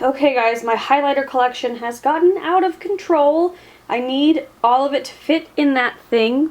Okay guys, my highlighter collection has gotten out of control. I need all of it to fit in that thing.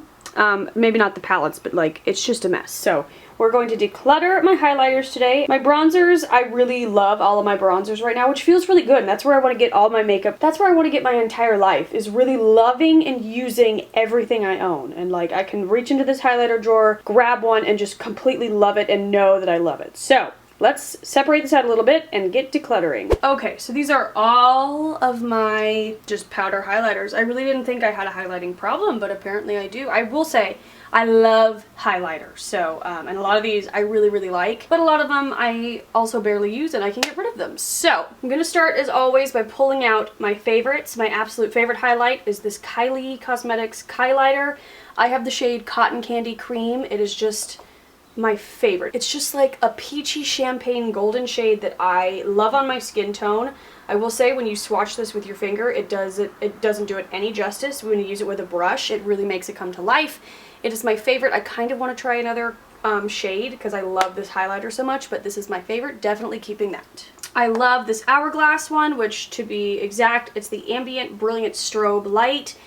Maybe not the palettes, but like, it's just a mess. So we're going to declutter my highlighters today. My bronzers, I really love all of my bronzers right now, which feels really good. And that's where I want to get all my makeup. That's where I want to get my entire life, is really loving and using everything I own. And like, I can reach into this highlighter drawer, grab one, and just completely love it and know that I love it. So let's separate this out a little bit and get decluttering. Okay, so these are all of my just powder highlighters. I really didn't think I had a highlighting problem, but apparently I do. I will say, I love highlighters, so, and a lot of these I really, really like, but a lot of them I also barely use and I can get rid of them. So, I'm gonna start as always by pulling out my favorites. My absolute favorite highlight is this Kylie Cosmetics Highlighter. I have the shade Cotton Candy Cream. It is just my favorite. It's just like a peachy champagne golden shade that I love on my skin tone. I will say when you swatch this with your finger, it doesn't do it any justice. When you use it with a brush, it really makes it come to life. It is my favorite. I kind of want to try another shade because I love this highlighter so much, but this is my favorite. Definitely keeping that. I love this Hourglass one, which to be exact, it's the Ambient Brilliant Strobe Light.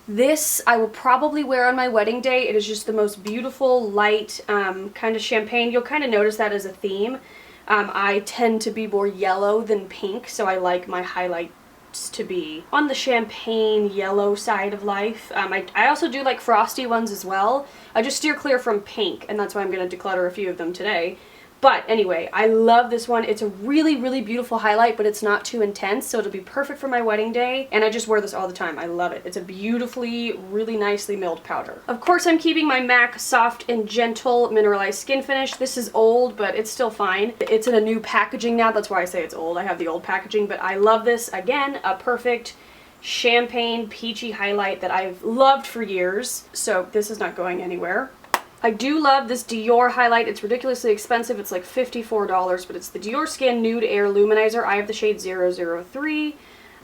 This I will probably wear on my wedding day. It is just the most beautiful, light, kind of champagne. You'll kind of notice that as a theme. I tend to be more yellow than pink, so I like my highlights to be on the champagne yellow side of life. I also do like frosty ones as well. I just steer clear from pink, and that's why I'm going to declutter a few of them today. But anyway, I love this one. It's a really, really beautiful highlight, but it's not too intense, so it'll be perfect for my wedding day. And I just wear this all the time. I love it. It's a beautifully, really nicely milled powder. Of course, I'm keeping my MAC Soft and Gentle Mineralized Skin Finish. This is old, but it's still fine. It's in a new packaging now. That's why I say it's old. I have the old packaging, but I love this. Again, a perfect champagne peachy highlight that I've loved for years. So this is not going anywhere. I do love this Dior highlight. It's ridiculously expensive. It's like $54, but it's the Dior Skin Nude Air Luminizer. I have the shade 003.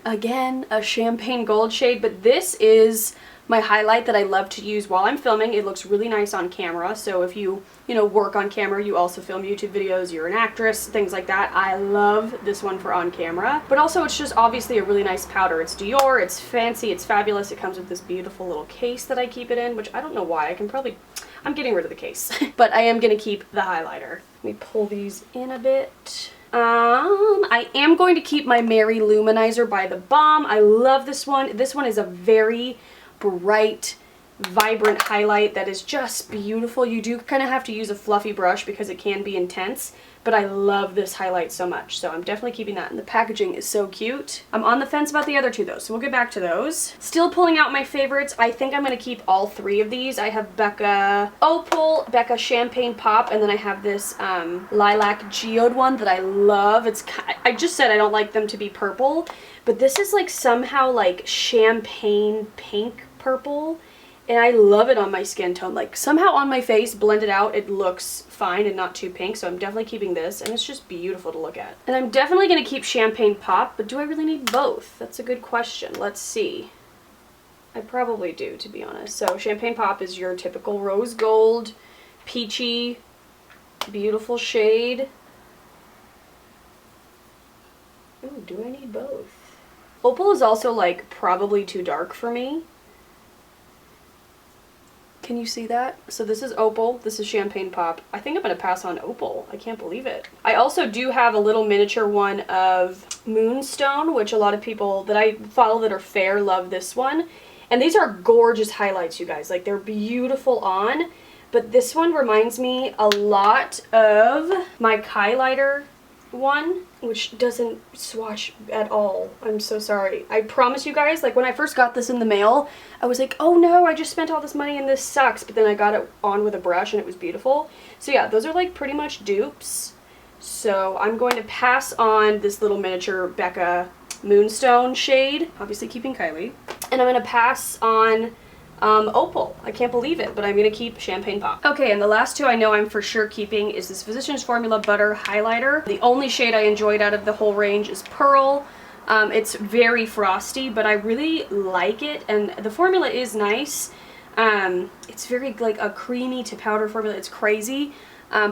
Again, a champagne gold shade, but this is my highlight that I love to use while I'm filming. It looks really nice on camera, so if you work on camera, you also film YouTube videos, you're an actress, things like that. I love this one for on camera, but also it's just obviously a really nice powder. It's Dior, it's fancy, it's fabulous. It comes with this beautiful little case that I keep it in, which I don't know why. I'm getting rid of the case, but I am going to keep the highlighter. Let me pull these in a bit. I am going to keep my Mary Luminizer by the Balm. I love this one. This one is a very bright, vibrant highlight that is just beautiful. You do kind of have to use a fluffy brush because it can be intense, but I love this highlight so much, so I'm definitely keeping that, and the packaging is so cute. I'm on the fence about the other two though, so we'll get back to those. Still pulling out my favorites. I think I'm going to keep all three of these. I have Becca Opal, Becca Champagne Pop, and then I have this Lilac Geode one that I love. I just said I don't like them to be purple, but this is like somehow like champagne pink purple. And I love it on my skin tone. Like, somehow on my face, blended out, it looks fine and not too pink. So I'm definitely keeping this. And it's just beautiful to look at. And I'm definitely going to keep Champagne Pop. But do I really need both? That's a good question. Let's see. I probably do, to be honest. So Champagne Pop is your typical rose gold, peachy, beautiful shade. Ooh, do I need both? Opal is also, like, probably too dark for me. Can you see that? So this is Opal, this is Champagne Pop. I think I'm going to pass on Opal. I can't believe it. I also do have a little miniature one of Moonstone, which a lot of people that I follow that are fair love this one. And these are gorgeous highlights, you guys. Like, they're beautiful on. But this one reminds me a lot of my Kylighter one, which doesn't swatch at all. I'm so sorry. I promise you guys, like when I first got this in the mail, I was like, oh no, I just spent all this money and this sucks. But then I got it on with a brush and it was beautiful. So yeah, those are like pretty much dupes. So I'm going to pass on this little miniature Becca Moonstone shade, obviously keeping Kylie. And I'm going to pass on Opal. I can't believe it, but I'm going to keep Champagne Pop. Okay, and the last two I know I'm for sure keeping is this Physicians Formula Butter Highlighter. The only shade I enjoyed out of the whole range is Pearl. It's very frosty, but I really like it, and the formula is nice. It's very like a creamy to powder formula. It's crazy.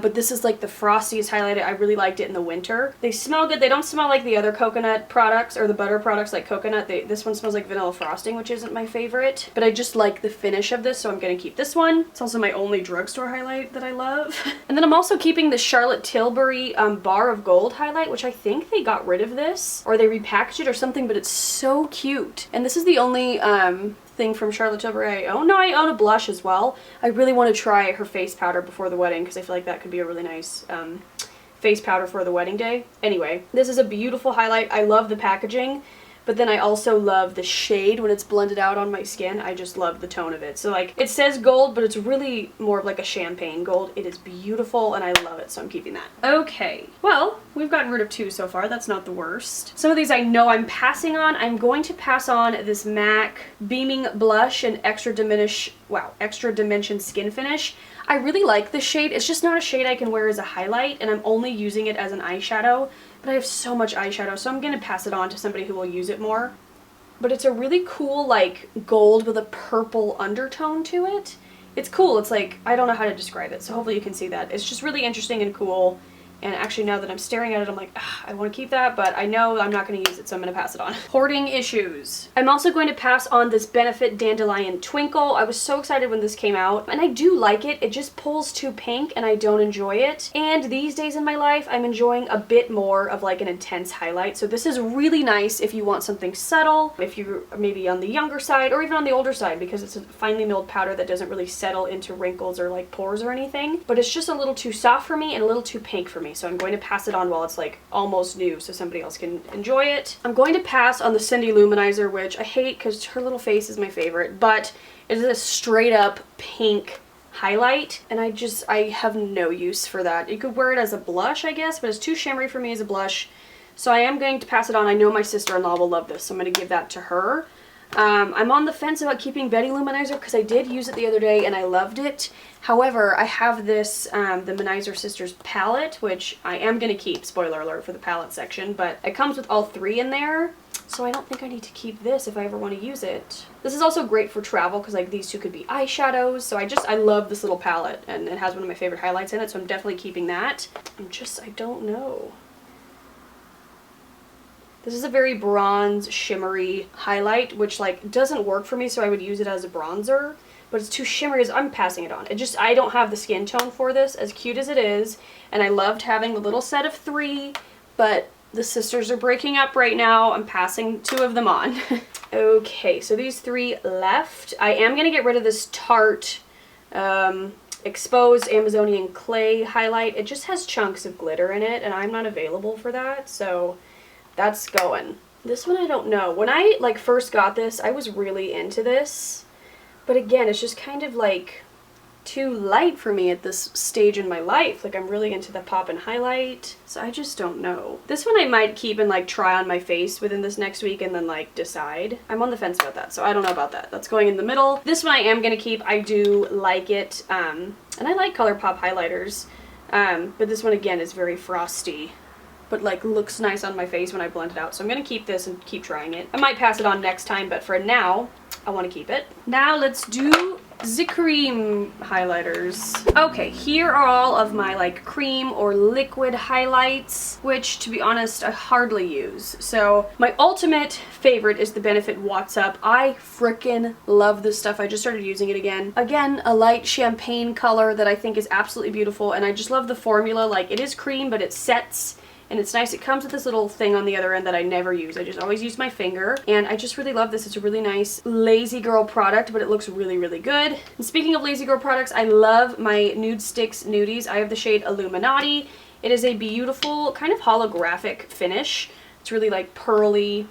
but this is like the frostiest highlighter. I really liked it in the winter. They smell good. They don't smell like the other coconut products or the butter products like coconut. This one smells like vanilla frosting, which isn't my favorite, but I just like the finish of this, so I'm gonna keep this one. It's also my only drugstore highlight that I love. And then I'm also keeping the Charlotte Tilbury Bar of Gold highlight, which I think they got rid of this or they repackaged it or something, but it's so cute. And this is the only thing from Charlotte Tilbury I own. No, I own a blush as well. I really want to try her face powder before the wedding because I feel like that could be a really nice face powder for the wedding day. Anyway, this is a beautiful highlight. I love the packaging, but then I also love the shade when it's blended out on my skin. I just love the tone of it. So like, it says gold, but it's really more of like a champagne gold. It is beautiful and I love it, so I'm keeping that. Okay, well, we've gotten rid of 2 so far. That's not the worst. Some of these I know I'm passing on. I'm going to pass on this MAC Beaming Blush and Extra Dimension Skin Finish. I really like this shade. It's just not a shade I can wear as a highlight, and I'm only using it as an eyeshadow, but I have so much eyeshadow, so I'm gonna pass it on to somebody who will use it more. But it's a really cool, like, gold with a purple undertone to it. It's cool. It's like, I don't know how to describe it, so hopefully you can see that. It's just really interesting and cool. And actually, now that I'm staring at it, I'm like, I want to keep that, but I know I'm not going to use it, so I'm going to pass it on. Hoarding issues. I'm also going to pass on this Benefit Dandelion Twinkle. I was so excited when this came out, and I do like it. It just pulls too pink, and I don't enjoy it. And these days in my life, I'm enjoying a bit more of like an intense highlight. So this is really nice if you want something subtle, if you're maybe on the younger side, or even on the older side, because it's a finely milled powder that doesn't really settle into wrinkles or like pores or anything. But it's just a little too soft for me and a little too pink for me. So I'm going to pass it on while it's like almost new so somebody else can enjoy it. I'm going to pass on the Cindy Luminizer, which I hate because her little face is my favorite, but it is a straight up pink highlight, and I have no use for that. You could wear it as a blush, I guess, but it's too shimmery for me as a blush. So I am going to pass it on. I know my sister-in-law will love this, so I'm going to give that to her. I'm on the fence about keeping Betty Luminizer because I did use it the other day and I loved it. However, I have this, the Luminizer Sisters palette, which I am going to keep, spoiler alert for the palette section, but it comes with all 3 in there, so I don't think I need to keep this if I ever want to use it. This is also great for travel because like these 2 could be eyeshadows, so I love this little palette, and it has one of my favorite highlights in it, so I'm definitely keeping that. I don't know. This is a very bronze, shimmery highlight, which like doesn't work for me, so I would use it as a bronzer, but it's too shimmery, I'm passing it on. I don't have the skin tone for this, as cute as it is, and I loved having the little set of 3, but the sisters are breaking up right now. I'm passing 2 of them on. Okay, so these 3 left. I am going to get rid of this Tarte Exposed Amazonian Clay highlight. It just has chunks of glitter in it, and I'm not available for that, so that's going. This one I don't know. When I like first got this, I was really into this, but again, it's just kind of like too light for me at this stage in my life. Like I'm really into the pop and highlight, so I just don't know. This one I might keep and like try on my face within this next week and then like decide. I'm on the fence about that, so I don't know about that. That's going in the middle. This one I am gonna keep. I do like it, and I like ColourPop highlighters, but this one again is very frosty, but like looks nice on my face when I blend it out. So I'm gonna keep this and keep trying it. I might pass it on next time, but for now, I want to keep it. Now let's do the cream highlighters. Okay, here are all of my like cream or liquid highlights, which to be honest, I hardly use. So my ultimate favorite is the Benefit What's Up. I frickin' love this stuff. I just started using it again. Again, a light champagne color that I think is absolutely beautiful, and I just love the formula. Like it is cream, but it sets, and it's nice. It comes with this little thing on the other end that I never use. I just always use my finger, and I just really love this. It's a really nice Lazy Girl product, but it looks really, really good. And speaking of Lazy Girl products, I love my Nude Sticks Nudies. I have the shade Illuminati. It is a beautiful kind of holographic finish. It's really like pearly,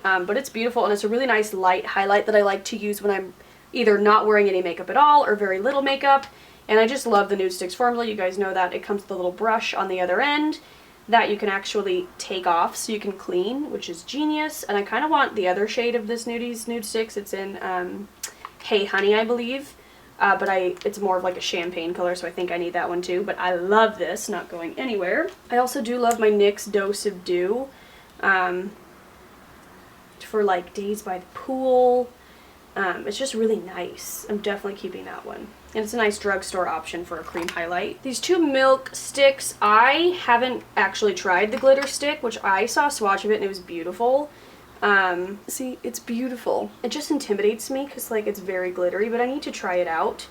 but it's beautiful, and it's a really nice light highlight that I like to use when I'm either not wearing any makeup at all or very little makeup. And I just love the Nude Sticks formula. You guys know that. It comes with a little brush on the other end that you can actually take off so you can clean, which is genius. And I kind of want the other shade of this Nude Sticks. It's in Hey Honey, I believe, but it's more of like a champagne color, so I think I need that one too. But I love this, not going anywhere. I also do love my NYX Doe Subdue for like days by the pool. It's just really nice. I'm definitely keeping that one. And it's a nice drugstore option for a cream highlight. These two milk sticks, I haven't actually tried the glitter stick, which I saw a swatch of it and it was beautiful. See, it's beautiful. It just intimidates me because like it's very glittery, but I need to try it out.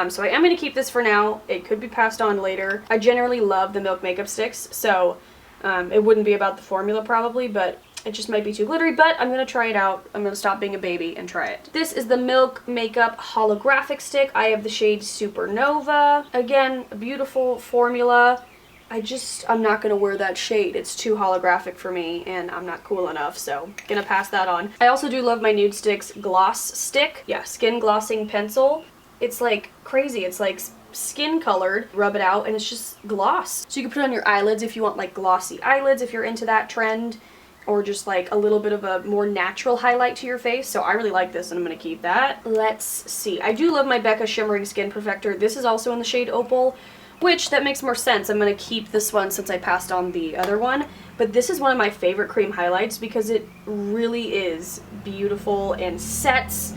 So I am going to keep this for now. It could be passed on later. I generally love the milk makeup sticks, so it wouldn't be about the formula probably, but it just might be too glittery, but I'm going to try it out. I'm going to stop being a baby and try it. This is the Milk Makeup Holographic Stick. I have the shade Supernova. Again, a beautiful formula. I'm not going to wear that shade. It's too holographic for me, and I'm not cool enough, so I'm going to pass that on. I also do love my Nude Sticks Gloss Stick. Yeah, Skin Glossing Pencil. It's like crazy. It's like skin colored. Rub it out, and it's just gloss. So you can put it on your eyelids if you want like glossy eyelids, if you're into that trend, or just like a little bit of a more natural highlight to your face. So I really like this and I'm going to keep that. Let's see. I do love my Becca Shimmering Skin Perfector. This is also in the shade Opal, which that makes more sense. I'm going to keep this one since I passed on the other one. But this is one of my favorite cream highlights because it really is beautiful and sets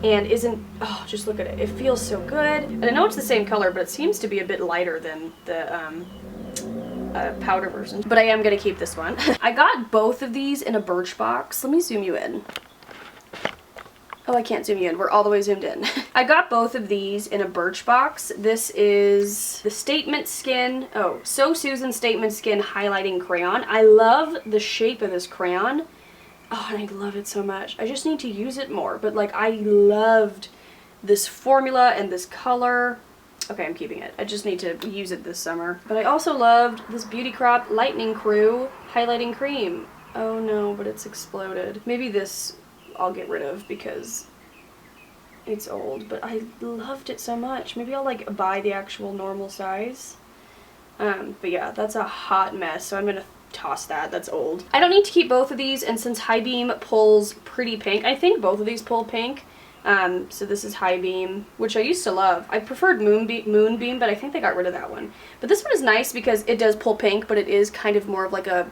and isn't, oh, just look at it. It feels so good. And I know it's the same color, but it seems to be a bit lighter than the powder version. But I am going to keep this one. I got both of these in a Birchbox. Let me zoom you in. Oh, I can't zoom you in. We're all the way zoomed in. I got both of these in a Birchbox. This is the Statement Skin. Oh, So Susan Statement Skin Highlighting Crayon. I love the shape of this crayon. Oh, and I love it so much. I just need to use it more. But like, I loved this formula and this color. Okay, I'm keeping it. I just need to use it this summer. But I also loved this Beauty Crop Lightning Crew Highlighting Cream. Oh no, but it's exploded. Maybe this I'll get rid of because it's old, but I loved it so much. Maybe I'll like buy the actual normal size. But yeah, that's a hot mess, so I'm gonna toss that. That's old. I don't need to keep both of these, and since High Beam pulls Pretty Pink, I think both of these pull pink. So this is High Beam, which I used to love. I preferred Moonbeam, but I think they got rid of that one. But this one is nice because it does pull pink, but it is kind of more of like a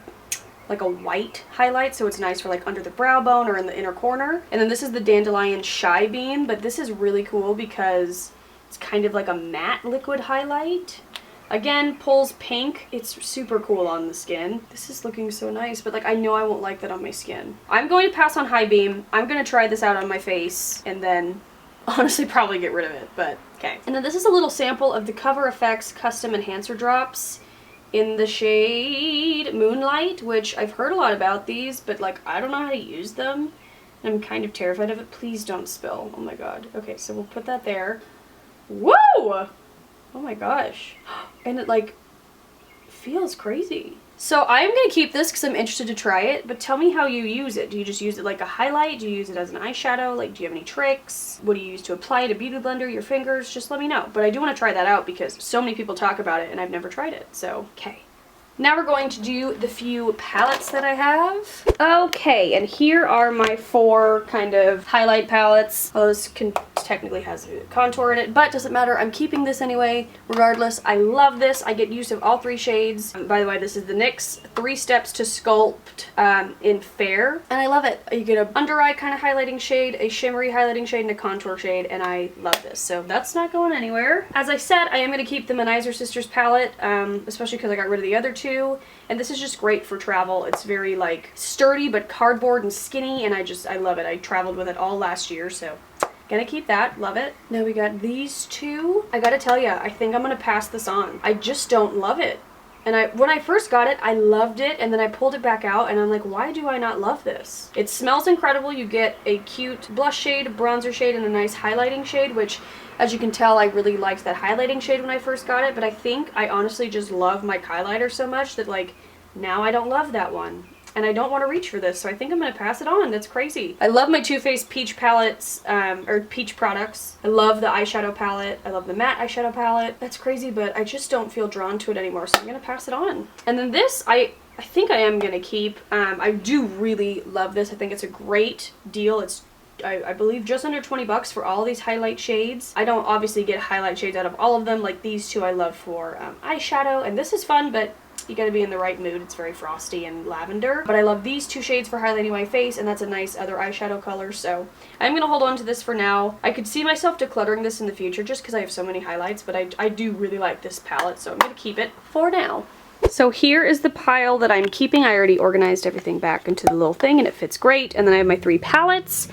white highlight, so it's nice for like under the brow bone or in the inner corner. And then this is the Dandelion Shy Beam, but this is really cool because it's kind of like a matte liquid highlight. Again, pulls pink. It's super cool on the skin. This is looking so nice, but like I know I won't like that on my skin. I'm going to pass on High Beam. I'm going to try this out on my face and then honestly probably get rid of it, but okay. And then this is a little sample of the Cover FX Custom Enhancer Drops in the shade Moonlight, which I've heard a lot about these, but like I don't know how to use them. And I'm kind of terrified of it. Please don't spill. Oh my god. Okay, so we'll put that there. Whoa! Oh my gosh. And it like feels crazy. So I'm going to keep this because I'm interested to try it, but tell me how you use it. Do you just use it like a highlight? Do you use it as an eyeshadow? Like, do you have any tricks? What do you use to apply it? A beauty blender, your fingers? Just let me know. But I do want to try that out because so many people talk about it and I've never tried it. So, okay. Now we're going to do the few palettes that I have. Okay, and here are my 4 kind of highlight palettes. Well, this technically has a contour in it, but doesn't matter. I'm keeping this anyway. Regardless, I love this. I get use of all 3 shades. By the way, this is the NYX 3 Steps to Sculpt in Fair, and I love it. You get an under eye kind of highlighting shade, a shimmery highlighting shade, and a contour shade, and I love this. So that's not going anywhere. As I said, I am going to keep the Manizer Sisters palette, especially because I got rid of the other 2. And this is just great for travel. It's very like sturdy but cardboard and skinny, and I love it. I traveled with it all last year, so gonna keep that. Love it. Now we got these 2. I gotta tell ya, I think I'm gonna pass this on. I just don't love it. And when I first got it, I loved it, and then I pulled it back out, and I'm like, why do I not love this? It smells incredible. You get a cute blush shade, bronzer shade, and a nice highlighting shade, which, as you can tell, I really liked that highlighting shade when I first got it, but I think I honestly just love my highlighter so much that, like, now I don't love that one. And I don't want to reach for this, so I think I'm going to pass it on. That's crazy. I love my Too Faced Peach palettes, or peach products. I love the eyeshadow palette. I love the matte eyeshadow palette. That's crazy, but I just don't feel drawn to it anymore, so I'm going to pass it on. And then this, I think I am going to keep. I do really love this. I think it's a great deal. It's I believe just under 20 bucks for all these highlight shades. I don't obviously get highlight shades out of all of them. Like these 2 I love for eyeshadow, and this is fun, but You gotta be in the right mood. It's very frosty and lavender. But I love these two shades for highlighting my face, and that's a nice other eyeshadow color, so I'm gonna hold on to this for now. I could see myself decluttering this in the future just because I have so many highlights, but I do really like this palette, so I'm gonna keep it for now. So here is the pile that I'm keeping. I already organized everything back into the little thing, and it fits great. And then I have my 3 palettes.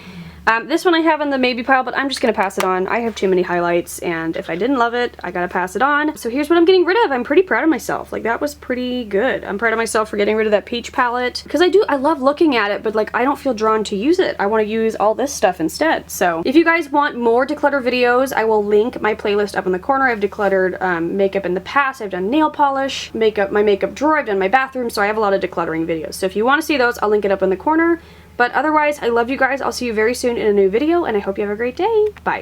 This one I have in the maybe pile, but I'm just going to pass it on. I have too many highlights, and if I didn't love it, I gotta pass it on. So here's what I'm getting rid of. I'm pretty proud of myself. Like, that was pretty good. I'm proud of myself for getting rid of that peach palette. Because I love looking at it, but like, I don't feel drawn to use it. I want to use all this stuff instead. So if you guys want more declutter videos, I will link my playlist up in the corner. I've decluttered makeup in the past. I've done nail polish, makeup, my makeup drawer. I've done my bathroom. So I have a lot of decluttering videos. So if you want to see those, I'll link it up in the corner. But otherwise, I love you guys. I'll see you very soon in a new video, and I hope you have a great day. Bye.